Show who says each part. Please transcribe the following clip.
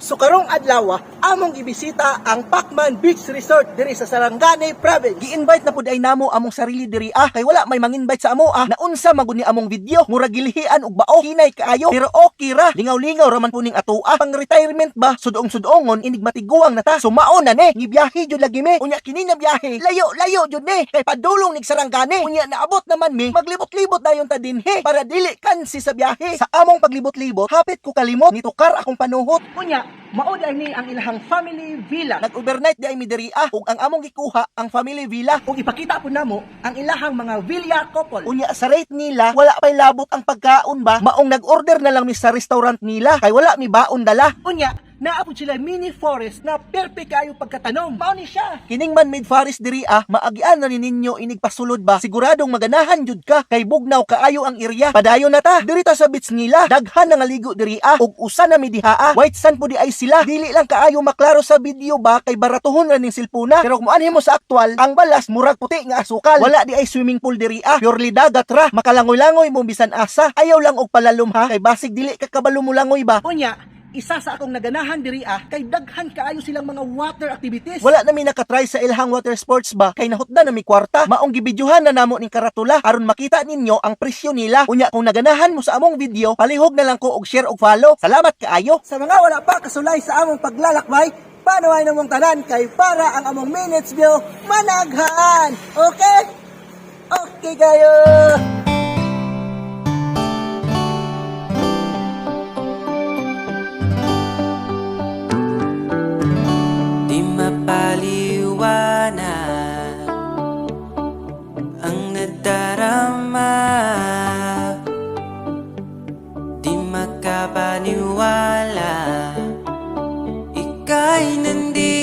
Speaker 1: So karong adlaw, among ibisita ang Pacman Beach Resort diri sa Sarangani Province. Gi-invite na pud ay namo among sarili diri kay wala may mang-invite sa amo na unsa maguni among video, mura gilihian og bao, hinay kaayo, pero okay ra. Lingaw-lingaw raman po ning atoa. Pang retirement ba, sudong-sudongon inig matiguang na ta. So mao na ni, gibiyahe jud lagi mi. Unya kini na biyahe, layo-layo jud ni. Kay padulong nig Sarangani. Unya naabot naman mi, maglibot-libot dayon ta dinhi para dili kansi sa biyahe. Sa among paglibot-libot, hapit ko kalimot nitukar akong panuhot. Unya mao day ni ang ilahang family villa. Nag-overnight day mi diri ug ang among gikuha ang family villa. Ug ipakita po namo ang ilahang mga villa couple. Unya sa rate nila wala pay labot ang pagkaon ba, maong nag-order na lang mi sa restaurant nila kay wala mi baon dala. Unya naapod sila mini forest na perfect kayo pagkatanom. Mao ni siya. Kining man-made forest diri maagian na ni ninyo inig pasulod ba. Siguradong maganahan jud ka kay bugnaw kaayo ang area. Padayon na ta. Diri ta sa beach nila. Daghan na nga ligo diri ug usa na mi diha. White sand po di ay sila. Dili lang kaayo maklaro sa video ba kay baratuhon ra ning silpuna. Pero kung anhin mo sa aktual, ang balas murag puti nga asukal. Wala di ay swimming pool diri purely dagat ra. Makalangoy-langoy mo bisan asa. Ayaw lang og palalom ha kay basig dili ka kabalo mo langoy ba. Unya isa sa akong naganahan diri kay daghan kaayo silang mga water activities. Wala na mi nakatry sa ilhang water sports ba kay nahutda na mi kwarta. Maong gibidyohan na namo ning karatula aron makita ninyo ang presyo nila. Unya kung naganahan mo sa among video, palihog na lang ko og share og follow. Salamat kaayo. Sa mga wala pa kasulay sa among paglalakbay, panuhay namong tanan kay para ang among minutes view managhan. Okay? Okay kayo.
Speaker 2: Mapaliwanag ang nadarama, di makapaniwala ika'y nandito.